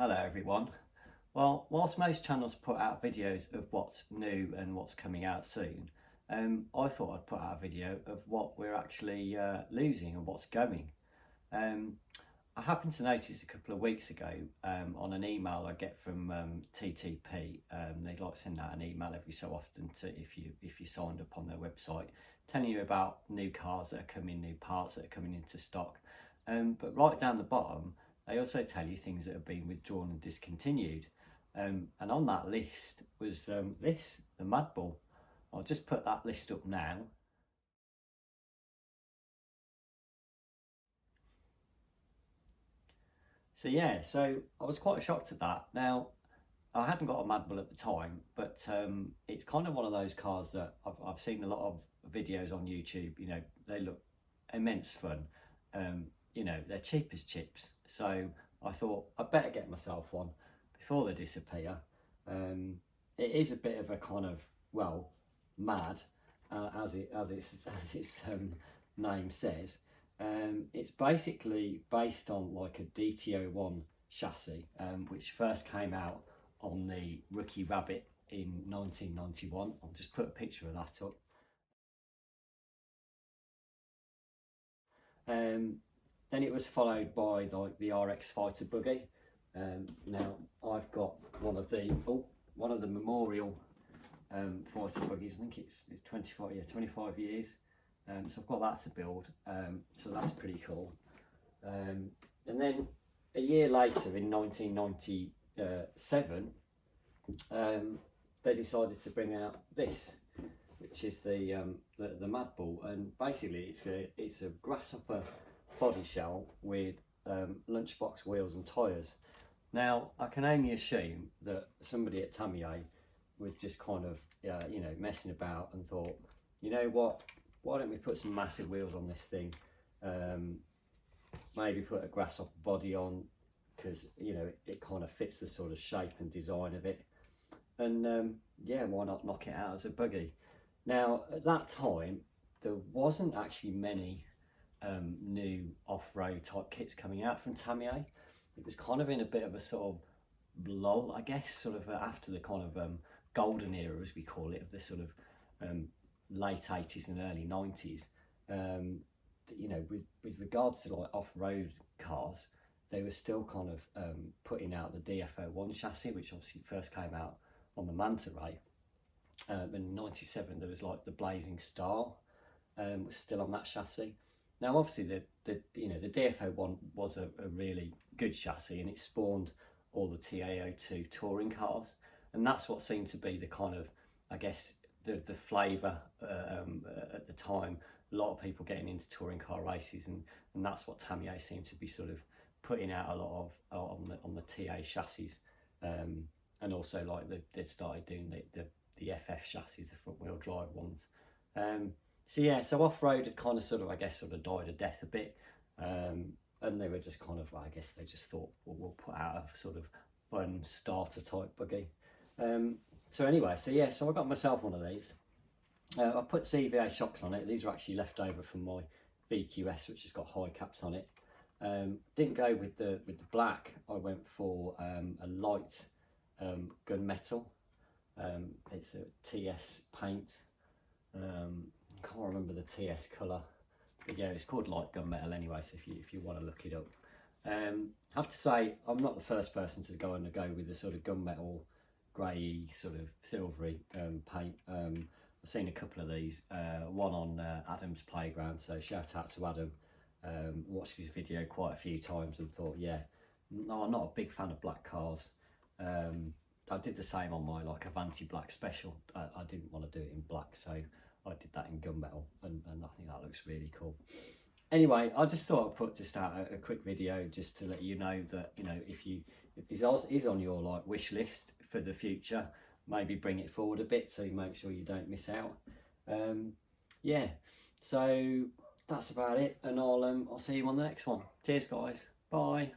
Hello everyone. Well, whilst most channels put out videos of what's new and what's coming out soon, I thought I'd put out a video of what we're actually losing and what's going. I happened to notice a couple of weeks ago on an email I get from TTP. They like to send out an email every so often to if you signed up on their website, telling you about new cars that are coming, new parts that are coming into stock. But right down the bottom, they also tell you things that have been withdrawn and discontinued. And on that list was the Mad Bull. I'll just put that list up now. So yeah, so I was quite shocked at that. Now, I hadn't got a Mad Bull at the time, but it's kind of one of those cars that I've seen a lot of videos on YouTube. You know, they look immense fun. You know, they're cheap as chips. So I thought I'd better get myself one before they disappear. It is a bit of a kind of, well, mad, as its name says. It's basically based on like a DT01 chassis, which first came out on the Rookie Rabbit in 1991. I'll just put a picture of that up. Then it was followed by like the RX Fighter buggy. Now I've got one of the memorial fighter buggies. I think it's 25 years. So I've got that to build. So that's pretty cool. And then a year later, in 1997, they decided to bring out this, which is the Mad Bull, and basically it's a grasshopper body shell with lunchbox wheels and tyres. Now I can only assume that somebody at Tamiya was just kind of you know, messing about and thought, you know what, why don't we put some massive wheels on this thing, maybe put a grasshopper body on, because you know it kind of fits the sort of shape and design of it, and yeah, why not knock it out as a buggy. Now at that time there wasn't actually many new off-road type kits coming out from Tamiya. It was kind of in a bit of a sort of lull, I guess, sort of after the kind of golden era, as we call it, of the sort of late 80s and early 90s. You know, with regards to like off-road cars, they were still kind of putting out the DF01 chassis, which obviously first came out on the Manta Ray. In 97 there was like the Blazing Star was still on that chassis. Now obviously the DF01 was a really good chassis, and it spawned all the TA02 touring cars, and that's what seemed to be the kind of, I guess, the flavour at the time. A lot of people getting into touring car races, and that's what Tamiya seemed to be sort of putting out a lot of on the TA chassis, and also like they started doing the FF chassis, the front wheel drive ones. So yeah, so off-road had kind of sort of died a death a bit, and they were just kind of, I guess they just thought, well, we'll put out a sort of fun starter type buggy. So anyway, so yeah, so I got myself one of these. I put CVA shocks on it. These are actually left over from my VQS, which has got high caps on it. Didn't go with the black. I went for a light gunmetal. It's a TS paint. I can't remember the TS colour, but yeah, it's called light gunmetal anyway, so if you want to look it up. I have to say, I'm not the first person to go with the sort of gunmetal grey sort of silvery paint. I've seen a couple of these, one on Adam's Playground, so shout out to Adam. Watched his video quite a few times and thought, yeah, no, I'm not a big fan of black cars. I did the same on my like Avanti Black Special. I didn't want to do it in black, so I did that in gunmetal, and I think that looks really cool. Anyway, I just thought I'd put just out a quick video just to let you know that, you know, if this is on your like wish list for the future, maybe bring it forward a bit so you make sure you don't miss out. Yeah, so that's about it, and I'll see you on the next one. Cheers guys, bye.